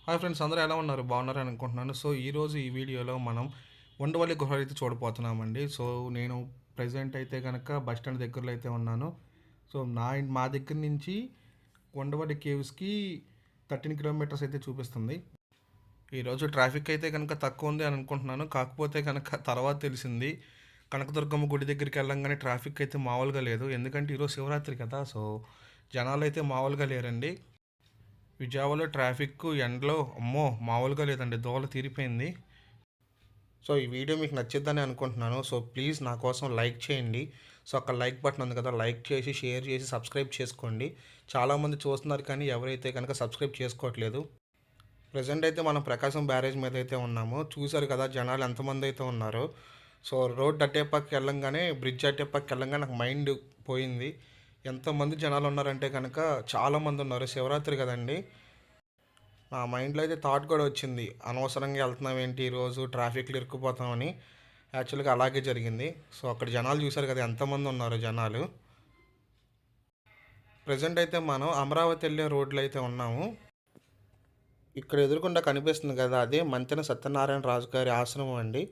Hi friends, అందరూ ఎలా ఉన్నారు? బాగున్నారని అనుకుంటున్నాను. సో ఈరోజు ఈ వీడియోలో మనం ఉండవల్లి గుహ అయితే చూడబోతున్నామండి. సో నేను ప్రజెంట్ అయితే కనుక బస్ స్టాండ్ దగ్గరలో అయితే ఉన్నాను. సో మా దగ్గర నుంచి ఉండవల్లి కేవ్స్కి 13 కిలోమీటర్స్ అయితే చూపిస్తుంది. ఈరోజు ట్రాఫిక్ అయితే కనుక తక్కువ ఉంది అని అనుకుంటున్నాను. కాకపోతే కనుక తర్వాత తెలిసింది కనకదుర్గమ్మ గుడి దగ్గరికి వెళ్ళంగానే ట్రాఫిక్ అయితే మామూలుగా లేదు. ఎందుకంటే ఈరోజు శివరాత్రి కదా. సో జనాలు అయితే మామూలుగా లేరండి. విజయవాడలో ట్రాఫిక్ ఎండలో అమ్మో మామూలుగా లేదండి, దోల తీరిపోయింది. సో ఈ వీడియో మీకు నచ్చిద్దని అనుకుంటున్నాను. సో ప్లీజ్ నా కోసం లైక్ చేయండి. సో అక్కడ లైక్ బటన్ ఉంది కదా, లైక్ చేసి షేర్ చేసి సబ్స్క్రైబ్ చేసుకోండి. చాలామంది చూస్తున్నారు కానీ ఎవరైతే కనుక సబ్స్క్రైబ్ చేసుకోవట్లేదు. ప్రజెంట్ అయితే మనం ప్రకాశం బ్యారేజ్ మీద అయితే ఉన్నాము. చూశారు కదా జనాలు ఎంతమంది అయితే ఉన్నారో. సో రోడ్ అట్టేపక్కకి వెళ్ళంగానే, బ్రిడ్జ్ అట్టేపక్కకి వెళ్ళంగానే నాకు మైండ్ పోయింది. ఎంతమంది జనాలు ఉన్నారంటే కనుక చాలామంది ఉన్నారు. శివరాత్రి కదండి. నా మైండ్లో అయితే థాట్ కూడా వచ్చింది, అనవసరంగా వెళ్తున్నాం ఏంటి ఈరోజు, ట్రాఫిక్లో ఇరుక్కుపోతామని. యాక్చువల్గా అలాగే జరిగింది. సో అక్కడ జనాలు చూశారు కదా ఎంతమంది ఉన్నారు జనాలు. ప్రజెంట్ అయితే మనం అమరావతి వెళ్ళే రోడ్లో అయితే ఉన్నాము. ఇక్కడ ఎదురుకుండా కనిపిస్తుంది కదా, అదే మంతెన సత్యనారాయణ రాజు గారి ఆశ్రమం అండి.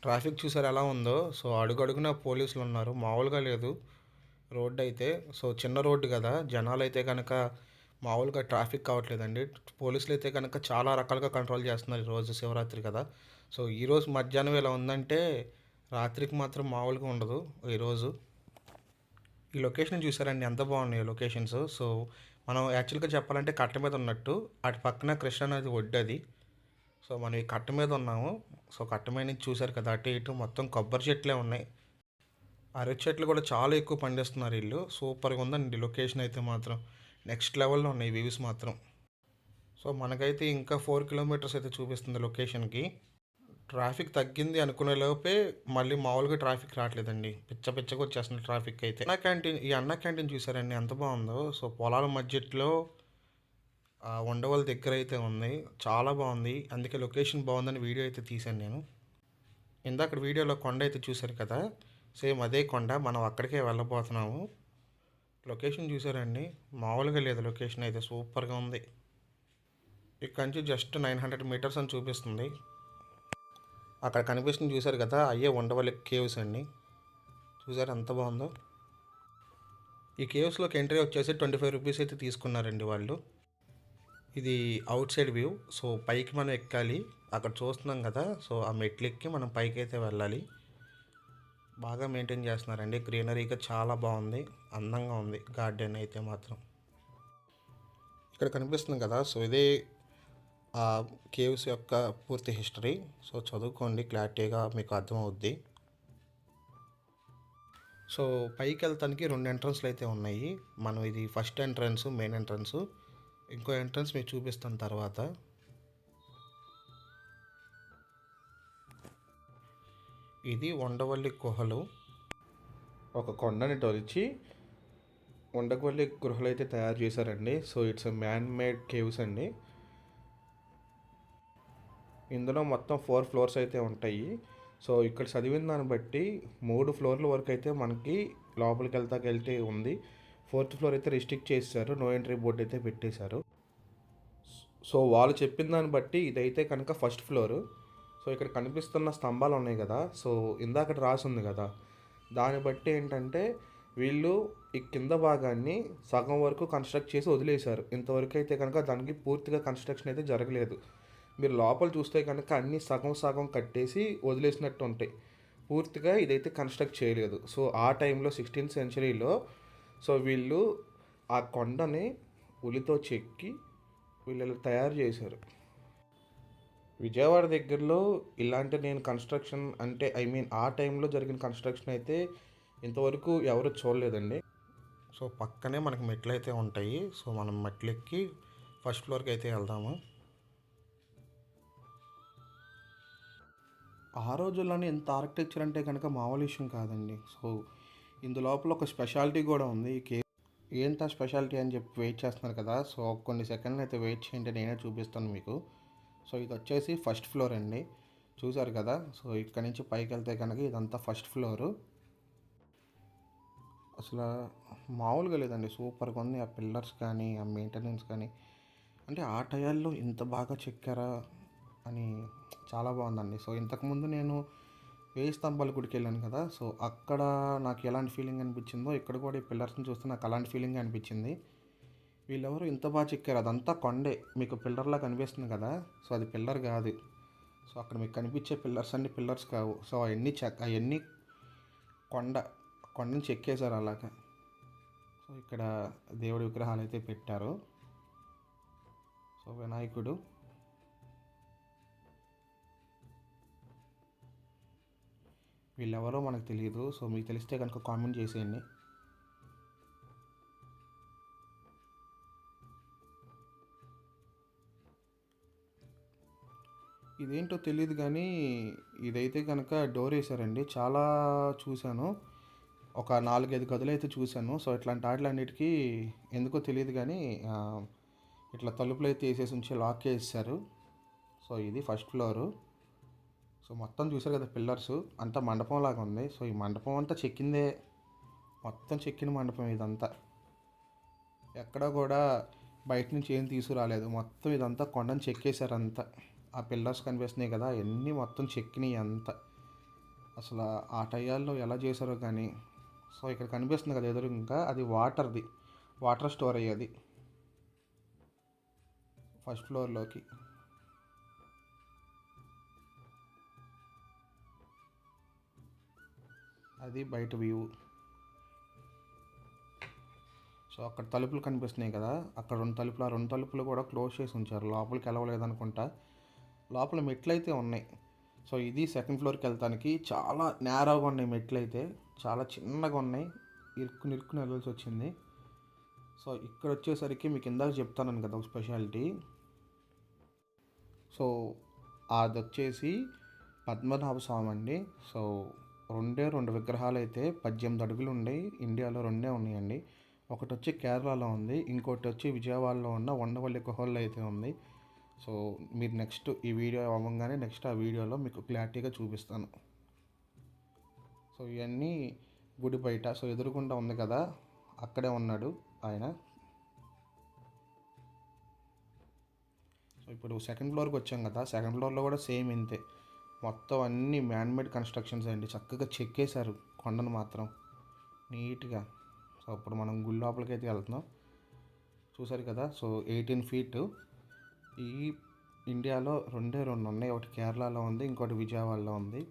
ట్రాఫిక్ చూసారు ఎలా ఉందో. సో అడుగడుగున పోలీసులు ఉన్నారు, మామూలుగా లేదు రోడ్డు అయితే. సో చిన్న రోడ్డు కదా, జనాలు అయితే కనుక మామూలుగా ట్రాఫిక్ కావట్లేదండి. పోలీసులు అయితే కనుక చాలా రకాలుగా కంట్రోల్ చేస్తున్నారు ఈరోజు శివరాత్రి కదా. సో ఈరోజు మధ్యాహ్నం ఇలా ఉందంటే రాత్రికి మాత్రం మామూలుగా ఉండదు ఈరోజు. ఈ లొకేషన్ చూసారండి ఎంత బాగున్నాయి లొకేషన్స్. సో మనం యాక్చువల్గా చెప్పాలంటే కట్ట మీద ఉన్నట్టు, అటు పక్కన కృష్ణా నది ఒడ్డు. సో మనం ఈ కట్ట మీద ఉన్నాము. సో కట్ట మీద నుంచి చూసారు కదా, అటు ఇటు మొత్తం కొబ్బరి చెట్లే ఉన్నాయి. అరటి చెట్లు కూడా చాలా ఎక్కువ పండిస్తున్నారు వీళ్ళు. సూపర్గా ఉందండి లొకేషన్ అయితే మాత్రం. నెక్స్ట్ లెవెల్లో ఉన్నాయి వ్యూస్ మాత్రం. సో మనకైతే ఇంకా 4 కిలోమీటర్స్ అయితే చూపిస్తుంది లొకేషన్కి. ట్రాఫిక్ తగ్గింది అనుకునే లోపే మళ్ళీ మామూలుగా ట్రాఫిక్ రావట్లేదండి, పిచ్చ పిచ్చగా వచ్చేస్తుంది ట్రాఫిక్ అయితే. అన్న క్యాంటీన్ చూసారండి ఎంత బాగుందో. సో పొలాల మధ్యలో ఉండవల్లి దగ్గర అయితే ఉంది, చాలా బాగుంది. అందుకే లొకేషన్ బాగుందని వీడియో అయితే తీశాను నేను. ఇందాక వీడియోలో కొండ అయితే చూశారు కదా, సేమ్ అదే కొండ, మనం అక్కడికే వెళ్ళబోతున్నాము. లొకేషన్ చూసారండి, మామూలుగా లేదు లొకేషన్ అయితే, సూపర్గా ఉంది. ఇక్కడ నుంచి జస్ట్ 900 మీటర్స్ అని చూపిస్తుంది. అక్కడ కనిపిస్తుంది చూసారు కదా, అయ్యే ఉండవల్లి కేవ్స్ అండి. చూసారు ఎంత బాగుందో. ఈ కేవ్స్లోకి ఎంట్రీ వచ్చేసి 25 రూపీస్ అయితే తీసుకున్నారండి వాళ్ళు. ఇది అవుట్ సైడ్ వ్యూ. సో పైకి మనం ఎక్కాలి, అక్కడ చూస్తున్నాం కదా. సో ఆ మెట్లు ఎక్కి మనం పైకి అయితే వెళ్ళాలి. బాగా మెయింటైన్ చేస్తున్నారండి, గ్రీనరీగా చాలా బాగుంది, అందంగా ఉంది గార్డెన్ అయితే మాత్రం. ఇక్కడ కనిపిస్తుంది కదా, సో ఇదే ఆ కేవ్స్ యొక్క పూర్తి హిస్టరీ. సో చదువుకోండి, క్లారిటీగా మీకు అర్థమవుద్ది. సో పైకి వెళ్తానికి 2 ఎంట్రన్స్లు అయితే ఉన్నాయి. మనం ఇది ఫస్ట్ ఎంట్రన్స్, మెయిన్ ఎంట్రన్స్. ఇంకో ఎంట్రన్స్ మీకు చూపిస్తాను తర్వాత. ఇది ఉండవల్లి గుహలు. ఒక కొండని తొలిచి ఉండవల్లి గుహలు అయితే తయారు చేశారండి. So it's man made caves అండి. ఇందులో మొత్తం 4 ఫ్లోర్స్ అయితే ఉంటాయి. సో ఇక్కడ చదివిన దాన్ని బట్టి 3 ఫ్లోర్ల వరకు అయితే మనకి లోపలికి వెళ్తే ఉంది. 4th ఫ్లోర్ అయితే రిస్ట్రిక్ట్ చేశారు, నో ఎంట్రీ బోర్డు అయితే పెట్టేశారు. సో వాళ్ళు చెప్పిన దాన్ని బట్టి ఇదైతే కనుక ఫస్ట్ ఫ్లోరు. సో ఇక్కడ కనిపిస్తున్న స్తంభాలు ఉన్నాయి కదా, సో ఇందాక రాసి ఉంది కదా, దాన్ని బట్టి ఏంటంటే వీళ్ళు ఈ కింద భాగాన్ని సగం వరకు కన్స్ట్రక్ట్ చేసి వదిలేశారు. ఇంతవరకు అయితే కనుక దానికి పూర్తిగా కన్స్ట్రక్షన్ అయితే జరగలేదు. మీరు లోపల చూస్తే కనుక అన్నీ సగం సగం కట్టేసి వదిలేసినట్టు ఉంటాయి, పూర్తిగా ఇదైతే కన్స్ట్రక్ట్ చేయలేదు. సో ఆ టైంలో 16th సెంచరీలో సో వీళ్ళు ఆ కొండని ఉలితో చెక్కి వీళ్ళు తయారు చేశారు. విజయవాడ దగ్గరలో ఇలాంటి నేను కన్స్ట్రక్షన్ అంటే ఆ టైంలో జరిగిన కన్స్ట్రక్షన్ అయితే ఇంతవరకు ఎవరు చూడలేదండి. సో పక్కనే మనకి మెట్లు అయితే ఉంటాయి. సో మనం మెట్లు ఎక్కి ఫస్ట్ ఫ్లోర్కి అయితే వెళ్దాము. ఆ రోజుల్లోనే ఎంత ఆర్కిటెక్చర్ అంటే కనుక మామూలు విషయం కాదండి. సో ఇందులోపల ఒక స్పెషాలిటీ కూడా ఉంది. ఏంటా స్పెషాలిటీ అని చెప్పి వెయిట్ చేస్తున్నారు కదా, సో కొన్ని సెకండ్లు అయితే వెయిట్ చేయండి, నేనే చూపిస్తాను మీకు. సో ఇది వచ్చేసి ఫస్ట్ ఫ్లోర్ అండి, చూసారు కదా. సో ఇక్కడ నుంచి పైకి వెళ్తే కనుక ఇదంతా ఫస్ట్ ఫ్లోరు. అసలు మామూలుగా లేదండి, సూపర్గా ఉంది. ఆ పిల్లర్స్ కానీ, ఆ మెయింటెనెన్స్ కానీ, అంటే ఆ టయాల్లో ఇంత బాగా చెక్కారా అని చాలా బాగుందండి. సో ఇంతకుముందు నేను వేయి స్తంభాల గుడికి వెళ్ళాను కదా, సో అక్కడ నాకు ఎలాంటి ఫీలింగ్ అనిపించిందో ఇక్కడ కూడా ఈ పిల్లర్స్ని చూస్తే నాకు అలాంటి ఫీలింగ్ అనిపించింది. వీళ్ళెవరు ఇంత బాగా చెక్కారు, అదంతా కొండే. మీకు పిల్లర్లా కనిపిస్తుంది కదా, సో అది పిల్లర్ కాదు. సో అక్కడ మీకు కనిపించే పిల్లర్స్ అన్ని పిల్లర్స్ కావు. సో అవన్నీ కొండ కొండని చెక్కేశారు అలాగా. సో ఇక్కడ దేవుడి విగ్రహాలు అయితే పెట్టారు. సో వినాయకుడు, వీళ్ళెవరో మనకు తెలియదు. సో మీకు తెలిస్తే కనుక కామెంట్ చేసేయండి. ఇదేంటో తెలియదు కానీ ఇదైతే కనుక డోర్ వేసారండి. చాలా చూశాను, ఒక 4-5 గదులు అయితే చూశాను. సో ఇట్లాంటి వాటిలన్నిటికీ ఎందుకో తెలియదు కానీ ఇట్లా తలుపులు అయితే వేసేసి ఉంచి లాక్ వేసేసారు. సో ఇది ఫస్ట్ ఫ్లోరు. సో మొత్తం చూసారు కదా పిల్లర్స్, అంతా మండపం లాగా ఉంది. సో ఈ మండపం అంతా చెక్కిందే, మొత్తం చెక్కిన మండపం ఇదంతా. ఎక్కడ కూడా బయట నుంచి ఏం తీసుకురాలేదు, మొత్తం ఇదంతా కొండని చెక్కేశారు అంతా. ఆ పిల్లర్స్ కనిపిస్తున్నాయి కదా, అన్నీ మొత్తం చెక్కినాయి అంతా. అసలు ఆ టయాల్లో ఎలా చేశారో కానీ. సో ఇక్కడ కనిపిస్తుంది కదా ఎదురు, ఇంకా అది వాటర్ స్టోర్ అయ్యేది ఫస్ట్ ఫ్లోర్లోకి. అది బయట వ్యూ. సో అక్కడ తలుపులు కనిపిస్తున్నాయి కదా, అక్కడ 2 తలుపులు, ఆ 2 తలుపులు కూడా క్లోజ్ చేసి ఉంచారు, లోపలికి వెళ్ళలేదనుకుంటా. లోపల మెట్లు అయితే ఉన్నాయి. సో ఇది సెకండ్ ఫ్లోర్కి వెళ్తానికి చాలా నేరోగా ఉన్నాయి మెట్లు అయితే, చాలా చిన్నగా ఉన్నాయి, ఇరుక్కుని వెళ్ళాల్సి వచ్చింది. సో ఇక్కడ వచ్చేసరికి మీకు ఇందాక చెప్తాను కదా ఒక స్పెషాలిటీ. సో అది వచ్చేసి పద్మనాభ స్వామి అండి. సో 2 విగ్రహాలు అయితే 18 అడుగులు ఉన్నాయి. ఇండియాలో 2 ఉన్నాయండి. ఒకటి వచ్చి కేరళలో ఉంది, ఇంకోటి వచ్చి విజయవాడలో ఉన్న ఉండవల్లి గుహల్లో అయితే ఉంది. సో మీరు నెక్స్ట్ ఈ వీడియో అవ్వగానే నెక్స్ట్ ఆ వీడియోలో మీకు క్లారిటీగా చూపిస్తాను. సో ఇవన్నీ గుడి బయట. సో ఎదురుకుండా ఉంది కదా, అక్కడే ఉన్నాడు ఆయన. సో ఇప్పుడు సెకండ్ ఫ్లోర్కి వచ్చాం కదా, సెకండ్ ఫ్లోర్లో కూడా సేమ్ ఇంతే, మొత్తం అన్నీ మ్యాన్మేడ్ కన్స్ట్రక్షన్స్ అండి. చక్కగా చెక్కేశారు కొండను మాత్రం నీట్గా. సో ఇప్పుడు మనం గుడి లోపలికి అయితే వెళ్తున్నాం. చూసారు కదా, సో 18 ఫీట్. ఈ ఇండియాలో 2 ఉన్నాయి, ఒకటి కేరళలో ఉంది, ఇంకోటి విజయవాడలో ఉంది.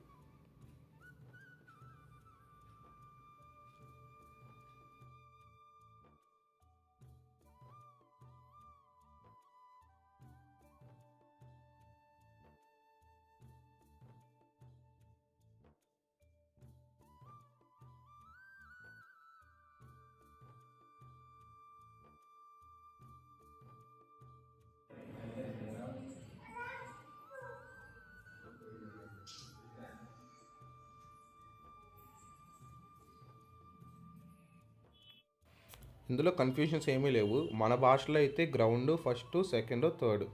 ఇందులో కన్ఫ్యూషన్స్ ఏమీ లేవు. మన భాషలో అయితే గ్రౌండ్ ఫస్ట్, సెకండ్, థర్డ్.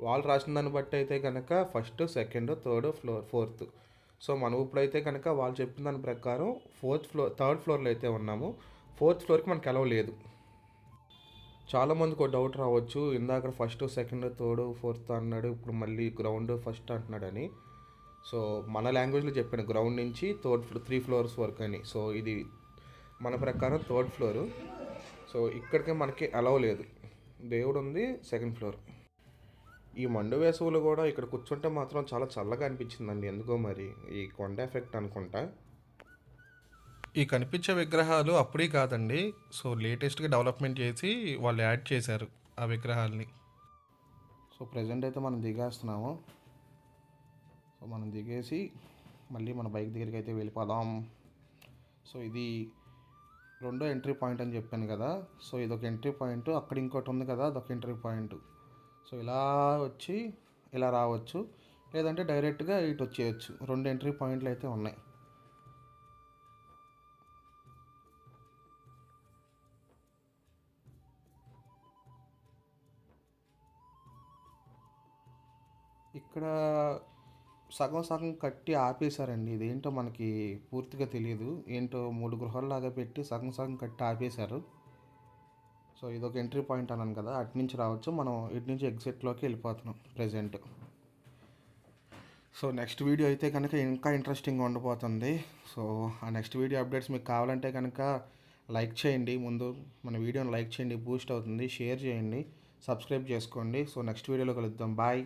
వాళ్ళు రాసిన దాన్ని బట్టి అయితే కనుక first, second, third floor, fourth. So మనం ఇప్పుడైతే కనుక వాళ్ళు చెప్పిన దాని ప్రకారం థర్డ్ ఫ్లోర్లో అయితే ఉన్నాము. ఫోర్త్ ఫ్లోర్కి మనకు అలవ్ లేదు. చాలామందికి ఒక డౌట్ రావచ్చు, ఇందాక ఫస్ట్, సెకండ్, థర్డ్, ఫోర్త్ అన్నాడు, ఇప్పుడు మళ్ళీ గ్రౌండ్ ఫస్ట్ అంటున్నాడని. సో మన లాంగ్వేజ్లో చెప్పాను గ్రౌండ్ నుంచి 3 ఫ్లోర్స్ వరకు అని. సో ఇది మన ప్రకారం థర్డ్ ఫ్లోరు. సో ఇక్కడికి మనకి అలవ్ లేదు, దేవుడు ఉంది సెకండ్ ఫ్లోర్. ఈ మండు వేసవులు కూడా ఇక్కడ కూర్చుంటే మాత్రం చాలా చల్లగా అనిపించిందండి ఎందుకో, మరి ఈ కొండ ఎఫెక్ట్ అనుకుంటా. ఈ కనిపించే విగ్రహాలు అప్పుడే కాదండి, సో లేటెస్ట్గా డెవలప్మెంట్ చేసి వాళ్ళు యాడ్ చేశారు ఆ విగ్రహాలని. సో ప్రజెంట్ అయితే మనం దిగేస్తున్నాము. సో మనం దిగేసి మళ్ళీ మన బైక్ దగ్గరికి అయితే వెళ్ళిపోదాం. సో ఇది 2వ ఎంట్రీ పాయింట్ అని చెప్పాను కదా, సో ఇదొక ఎంట్రీ పాయింట్, అక్కడ ఇంకోటి ఉంది కదా అదొక ఎంట్రీ పాయింట్. సో ఇలా వచ్చి ఇలా రావచ్చు, లేదంటే డైరెక్ట్గా ఇటు వచ్చేయచ్చు. 2 ఎంట్రీ పాయింట్లు అయితే ఉన్నాయి. ఇక్కడ సగం సగం కట్టి ఆపేశారండి, ఇదేంటో మనకి పూర్తిగా తెలియదు. ఏంటో 3 గృహాల్లాగా పెట్టి సగం సగం కట్టి ఆపేశారు. సో సో ఇదొక ఎంట్రీ పాయింట్ అన్నాను కదా, అటు నుంచి రావచ్చు. మనం ఇటు నుంచి ఎగ్జిట్లోకి వెళ్ళిపోతున్నాం ప్రజెంట్. సో నెక్స్ట్ వీడియో అయితే కనుక ఇంకా ఇంట్రెస్టింగ్గా ఉండిపోతుంది. సో ఆ నెక్స్ట్ వీడియో అప్డేట్స్ మీకు కావాలంటే కనుక లైక్ చేయండి, ముందు మన వీడియోని లైక్ చేయండి, బూస్ట్ అవుతుంది. షేర్ చేయండి, సబ్స్క్రైబ్ చేసుకోండి. సో నెక్స్ట్ వీడియోలో కలుద్దాం. బాయ్.